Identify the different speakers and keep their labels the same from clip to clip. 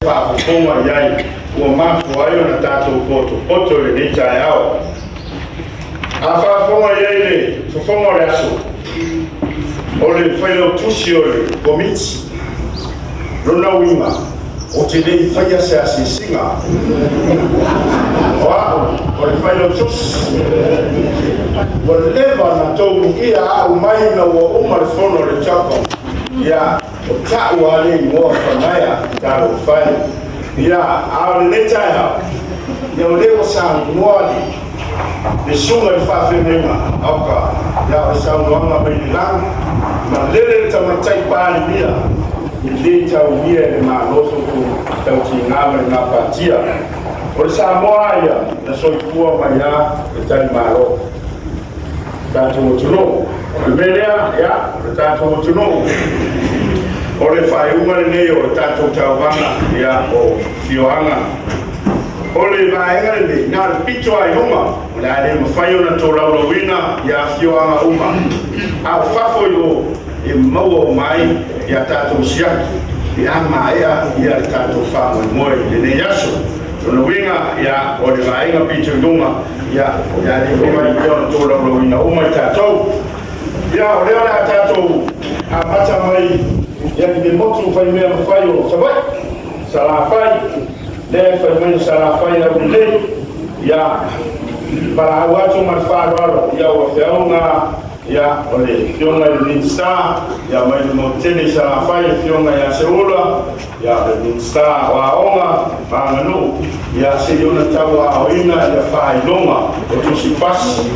Speaker 1: Whafonga iai ua mafuaio na tatou poto le nei taeao. A whafonga iai le whafonga o le aso. O le whailao tusi o le komiti. Rona winga o te nei whaia se asisinga. O le whailao tusi. O le lewa na tau ia au mai na ua uma le whono le chapa. Ia o ta'u ale I moa whanaya taro whai. Ia a le nei taeao. Ia o leo sa moali. Le sunga le whawhenenga auka. Ia o sa unuanga mai ni lang. Ma lele tamatai pāli mia. I le tau mia le māloso ku tau ti ngāma I ngā pātia. O le sa moa ia na soipua mai a le tani mālo. Tātou o tuno. Le melea ia le tātou o tuno. O le whaiunga le nei o le tātou tauwanga ia o fioanga. O le vaenga le ngā le pito ai hunga. O le aile mawhaio na tō laulawina ia fioanga uma. A whafo I maua o mai ia tātou siaki. Ia maea ia le tātou whamoe moe le nei aso. Tōna winga ia o le vaenga pito I hunga. Ia le hunga I na tō laulawina uma I tātou. Ia o leo la tātou a mata mai ia ki me motu whai mea mawhai o sawai. Sala whai. Le whai mea sala whai na unei. Ia para au atu man whaararo. Ia o whiaunga. Ia o le fionga I Minsta. Ia mai le motene sala whai fionga ia seula. Ia le Minsta o aonga. Manganu. Ia se iona tau a oina ia whailonga. O tusi pasi.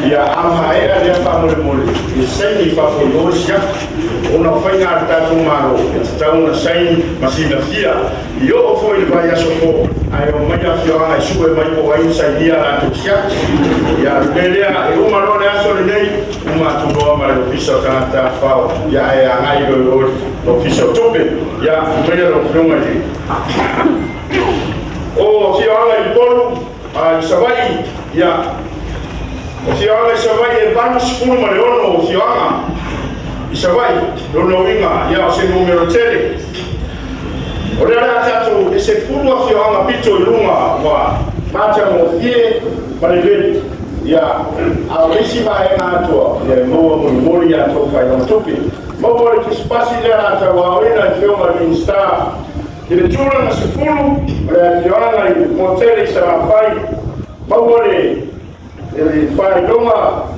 Speaker 1: Ia ama ea lea whamole mole. Ia saini whafo I osia. Ona whainga ar tātou maro. E te tauna saini masina fia. I o foi le vai aso ko. Ai o mai a fioanga I sue mai po ai saidia la tu siak. Ia lelea e umaro le aso le nei. Uma tunoa ma le ofisa o kanata whao. Ia e angai o ofisa o tope. Ia umea lo whiunga le. O fioanga I polu. I sawai. Ia. O fioanga I sawai e banu sepulu ma le ono o fioanga. I sawai, rono winga, ia o se numero tele. O rea tātou, e se furua fioanga pito I lunga, wa mata mo fie, mareveli. Ia, a risi vae ngā atua, ia moa mori a tō whai o tupi. Moa le kispasi lea rata wa oina I whionga Minsta. I le tūra na se furu, rea fioanga I motele I sa whai. Moa le whai lunga,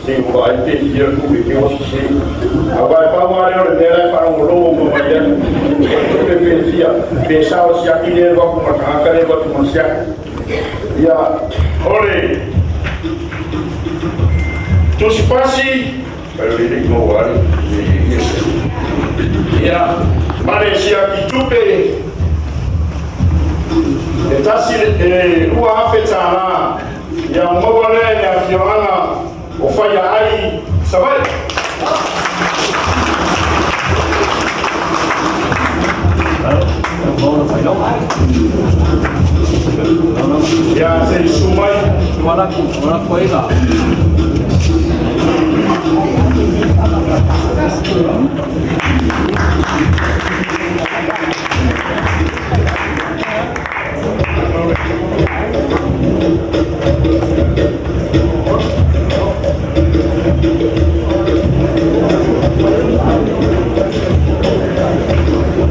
Speaker 1: se o ai te ia kubi ke o se a vai pa ma le le para o lobo mo mai ia te pensia pensava se aqui le va com a cara va com se ia ole tu se passi per le no guardi ia Malaysia ki tupe e tasi ua afetana ia mo le ya fiona o whaia ai sawai. Ia se sumai. Wana koila.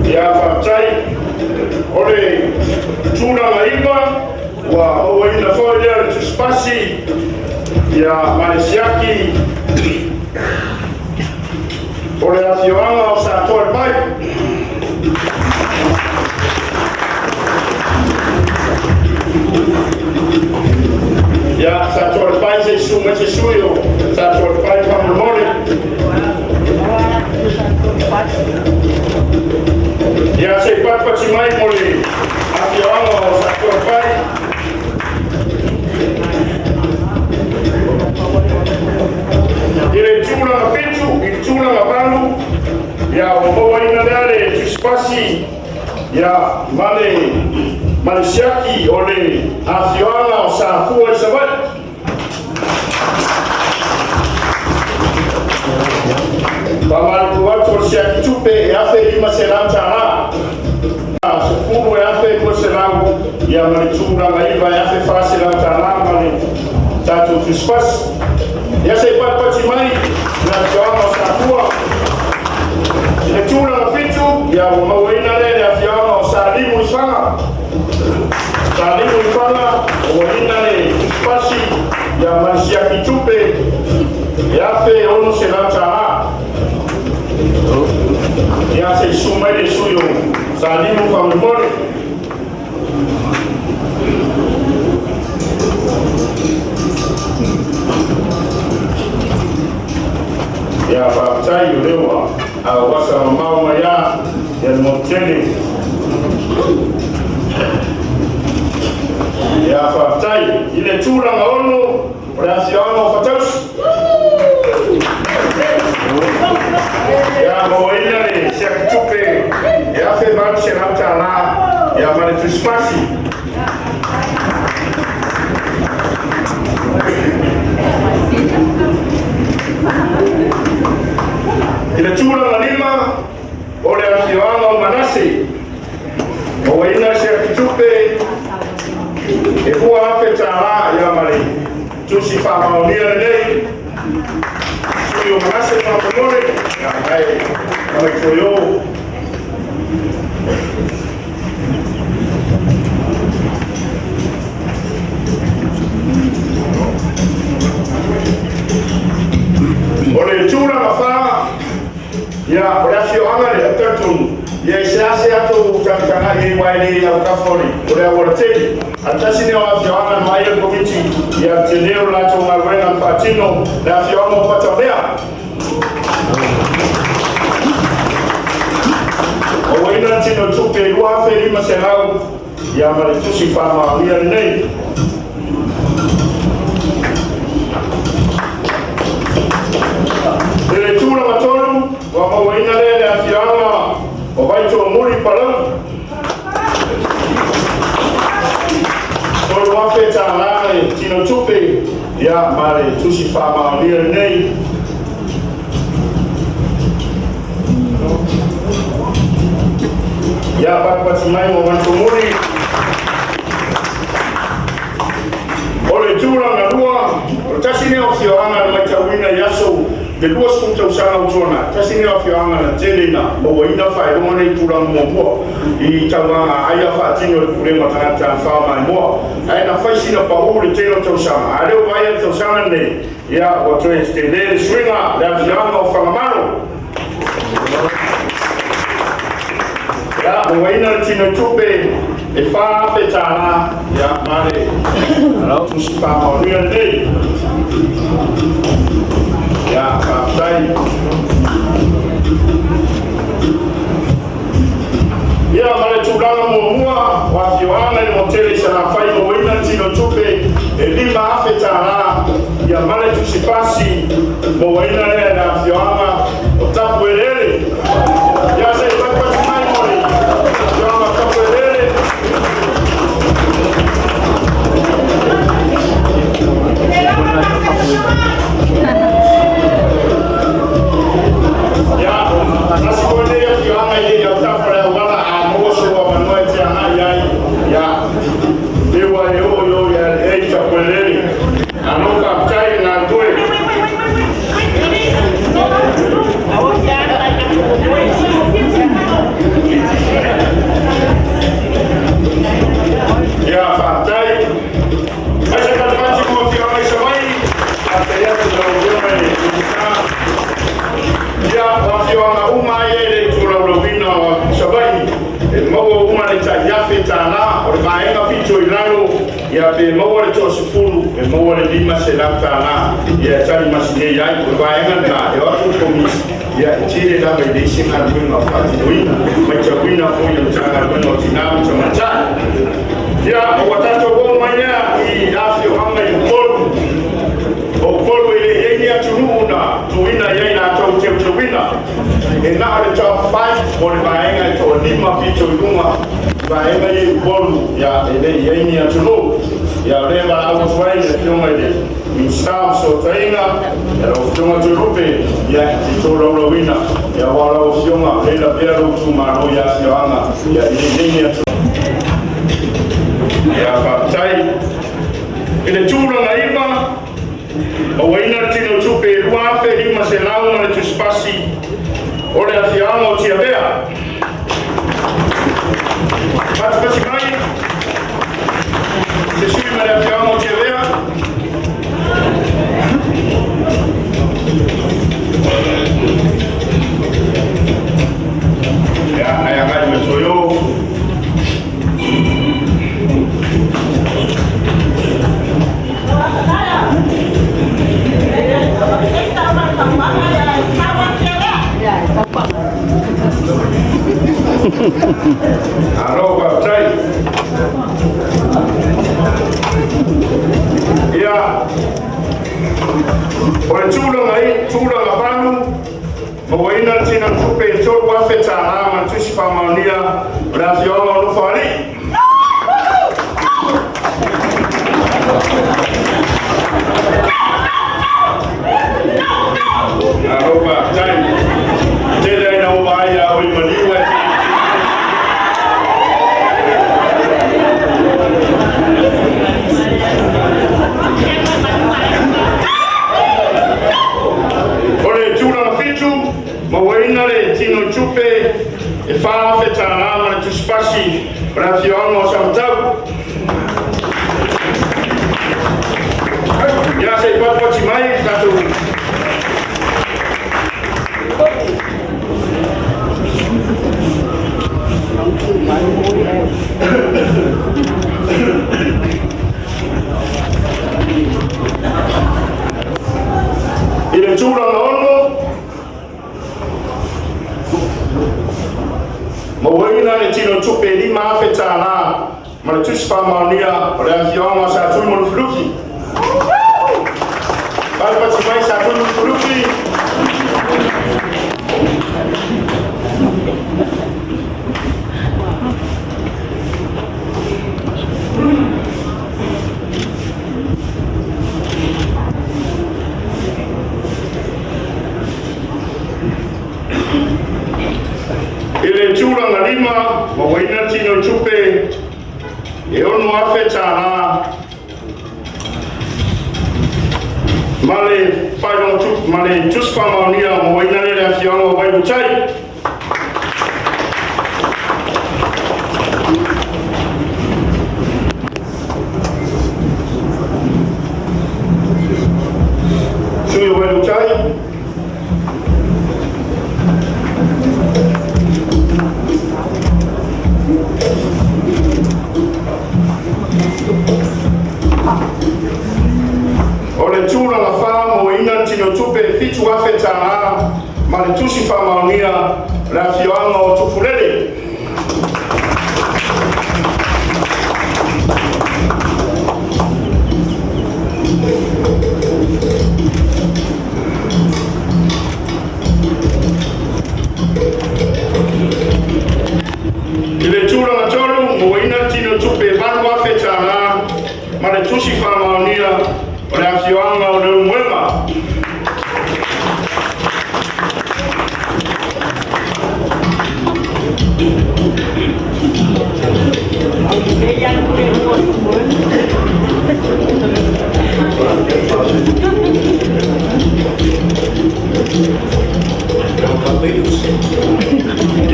Speaker 1: Ia whātai, ole tūra laiva, wa o ina whaia tu spasi, ia Maresiaki, ole a fioanga o sa tōre pai. Ia sa tōre pai se suio, sa tōre pai whamamore. Ia se patpati mai mole a fioanga o sa tōre pai. I le tūra na petu, I tūra na vanu, ia o moa ina leale tu spasi, ia Maresiaki o le a fioanga o sa fua I sawai. Pamaru atu o siaki tupe e afe ima se lanta sefulu yafe koselau ya maritura ngaiva yafe fase la talama ni tatu fispas ya se pat mai na jawa satua ile tula na fitu ya mawaina le ya jawa salimu sana waina le fispasi ya maisia kitupe yafe ono senata ya se suma de suyo salimu kwa mbole ya baptai ulewa awasa mama ya moteli ya baptai ile chura ngaono rasiano fatash ya moina ni shakitupe ya fe marche na mtana ya manituspasi ile chura na lima ole asiwana manasi moina shakitupe ekuwa hape tara ya mali tusifa maonia nei suyo manase kwa pomore ya hai kama ikoyo ole chura mafaa ya orasio angale atatun ya isiase ato utamtanga hii waili ya ukafori ule awarteli atasini wa fiwana maiya komiti ya teneo lato marwena mpatino na fiwana upata mea owaina tino tupe iwafe lima senau ya maritusi fama wia nei ile tula matolu wa mawaina lele ya fiwana obaito muri palam tolu wafe talale tino tupe ya mare tusi fama wia nei ya bakbatimai wamantumuri ole jura ngadua tasini ofioanga na machawina yaso de duas punta usana utona tasini ofioanga na jelina owaina fa irona itura mombo I tawanga aya fa tinyo kulema tanata fama mo aina faisi na pauli teno tosama ale waya tosama ne ya wato extender swinga da fianga ofamaro ya waina tino tupe ifa petana ya mare alors tout ça en réalité ya kaptai ya mare tulanga muamua wa fiwana ni moteli sana faino waina tino tupe elima afetana ya mare tusipasi mo waina na fiwana otapwelele ya se kwa timai ya be mawale to sifulu e mawale lima selaptana ya tani masine ya kurbayenga na ya watu komisi ya chile da be singa kwinga fatinoina machawina ko ya mchanga kwinga tinamu chamacha ya watato bo manya I afyo hanga yukolu okolu ile yenye tununa tuwina yena to chewina na le top 5 mo le vaenga to lima picho ilunga vaenga ye bolu ya ele yeni ya tuno ya reba au swai le fioma ile misam so traina ya fioma turupe ya titolo lowina ya wala fioma le pera tuma ya sianga ya yeni ya ya fatai ile chulo na iba o waina tino tupe ruafe lima selau na tuspasi ore afiamo tia bea mas pasi mai se sui mare afiamo tia bea ya aya ngai mesoyo Alo Baptai ya ore tula ngapanu mawaina tina tupe choro wafeta alama tusipa maunia rafioma unufari Alo Baptai tele na ubaya ulimaliwa mawaina le tino chupe e fa feta alama na tuspasi rafioma samtabu ya se papo timai tatu ile chura naono mawaina le tino chupe lima feta alama na tuspa maunia rafioma sa tu mo fluki Bapa timai satu fluki ile chura ngalima mawaina tino chupe e ono afeta na male paidon chup male tuspa maunia mawaina le afianga vai buchai suyo vai buchai ole chula la fama o ina tino tupe fitu afeta na mali tusi fama unia rafioanga o tufulele ile chula na cholu o ina tino tupe banu afeta na mali tusi fama unia rafioanga o mwema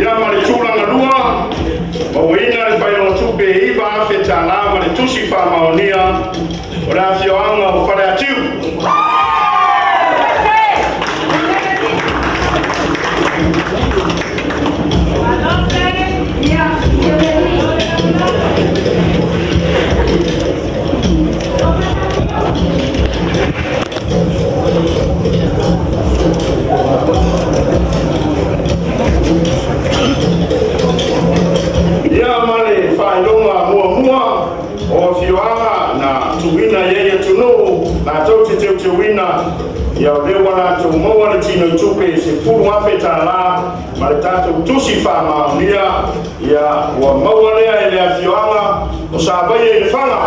Speaker 1: ya marichula na dua mawina le bailo tupe iba afeta na mali tusi fama maonia rafioanga o pariatiu ya male failonga mua o fioanga na tuwina yeye tunu na toti te wina ya lewa na tu maua le tino tupe se pulu hape tala maletatu tusi fama nia ya wa maua lea ele afioanga usabaye ele fanga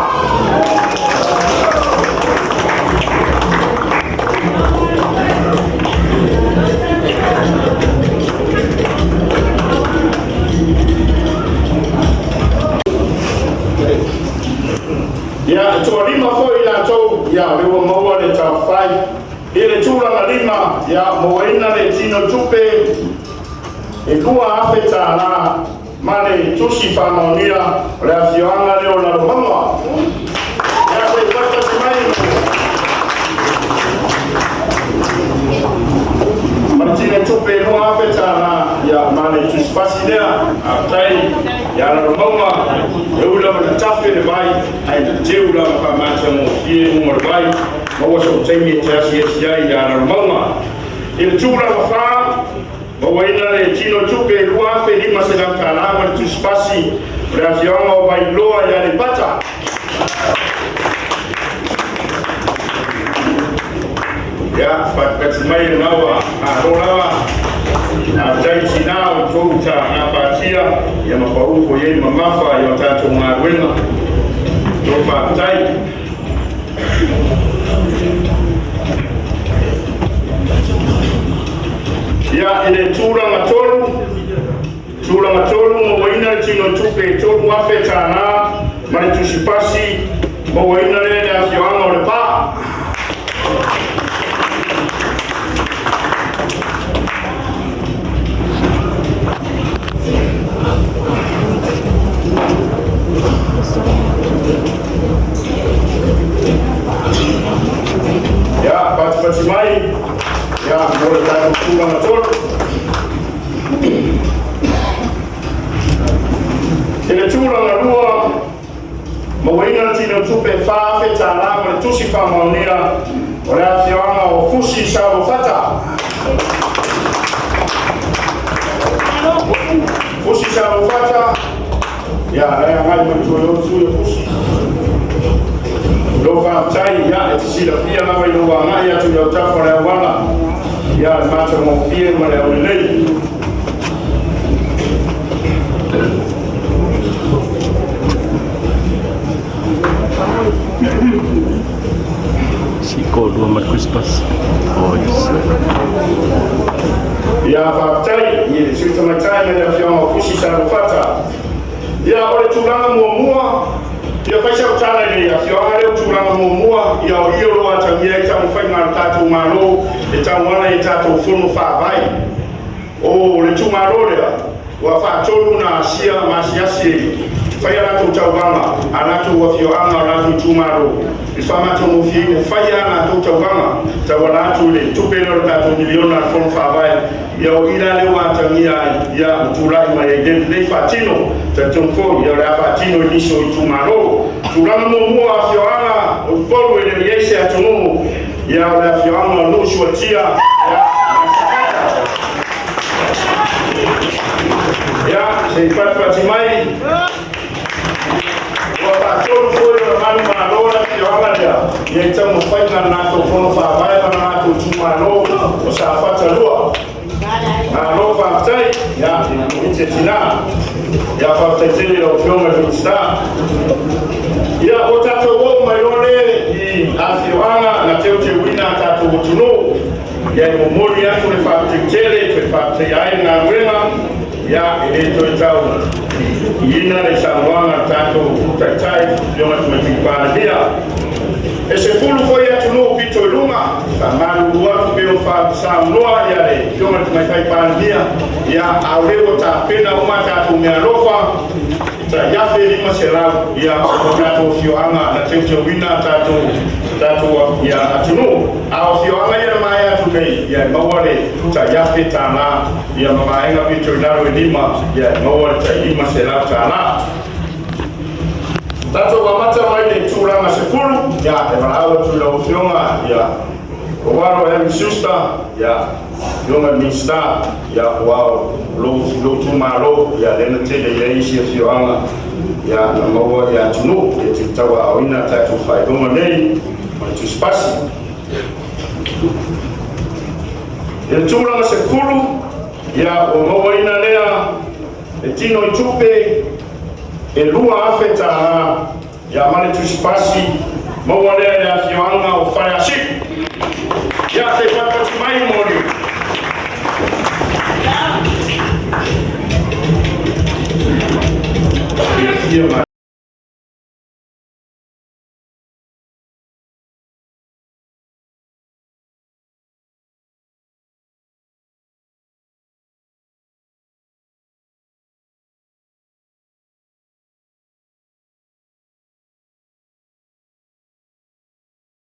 Speaker 1: ya tualima foi la to ya lewa maua le ta 5 ile chura malima ya moina le tino tupe ikua afeta na mane tusi famonia la fioanga leo la mama ya se pata simai Martine tupe no afeta na ya mane tuspasilia atai ya la mama eula mtafe le bai ai jeula pa mata mo fie mo bai mo so tenge tasi ya la mama il chura fa Bawaina le tino tupe lua fe lima sedang kalama tuspasi reaksiona o bailoa ya le pata ya patkatimai nawa arola ajai sinao tuta apatia ya maparuko yeni mamafa ya tatu mawema topa tai ya ile tura matolu mwaina tino tupe tolu wafeta na mani tushipasi mwaina lene afioanga olepa ya patipatimai ya mwole tatu tura matolu ile chura na rua mwaina tino tupe fa feta na mani tushipa maonea ole afioanga ofushi shabo fata fushi shabo fata ya na ngali mtuyo fushi Dofa chai ya etisida pia na wino wa ngaya tu ya utafa na wala ya macho mofie male ulei
Speaker 2: Siko dua mat Christmas. Oh yes.
Speaker 1: Ya fatai ni sisi tunachai na fiona kushisha kufata ya ole tulanga muamua ya faisha utala ile ya fiona leo tulanga muamua ya hiyo lo atamia itamfanya tatu maro itamwana itatu funu fa bai oh le tumaro le wa fa tolu na asia masiasi faya na tutawanga anatu wa fiona anatu tumaro ifama tumufie faya na tutawanga tawala tule tupelo tatu milioni na funu fa bai ya ila le wa atamia ya tulai ma yeden le fatino tatumko ya la fatino nisho tumaro tulanga muamua fiona upolo ile yesha atunu ya la fiona nushu atia ya seipat patimai wa tolu foi manu malola fiona dia yeta mufanya na to fono fa bai na to tumaro usafata lua na lo fatai ya inchetina ya fatai lo fiona vista ya otato wo mayone i afiwana na teute wina tatu butunu ya momori ya kule fatai ai na wema ya ile itao yina le sangwana tatu tatai yoma tumepipania esefulu foi atunu pito luma kamalu watu beo fa samnoa yale yoma tumepipania ya aulewo ta pena uma tatu mialofa ta yafe lima serau ya tatu fioanga na teute wina tatu ya atunu au fioanga ya maya tume ya mawale ta yafe tana ya mamaenga pito laro lima ya mawale ta lima serau tana Tato wamata maile tura masifuru ya ebarawa tula ufionga ya waro ya misusta ya yonga mista ya wao lo tumaro ya lena tele ya ishi fioanga ya namawa ya tunu ya titawa awina tatu fa yonga nei matuspasi Ele tūranga se kuru, ia o mawaina lea, e tino I tupe, e lua afeta ia male tusipasi, mawalea lea fioanga o whare asik. Ia te whakati mai mori. Ia mai.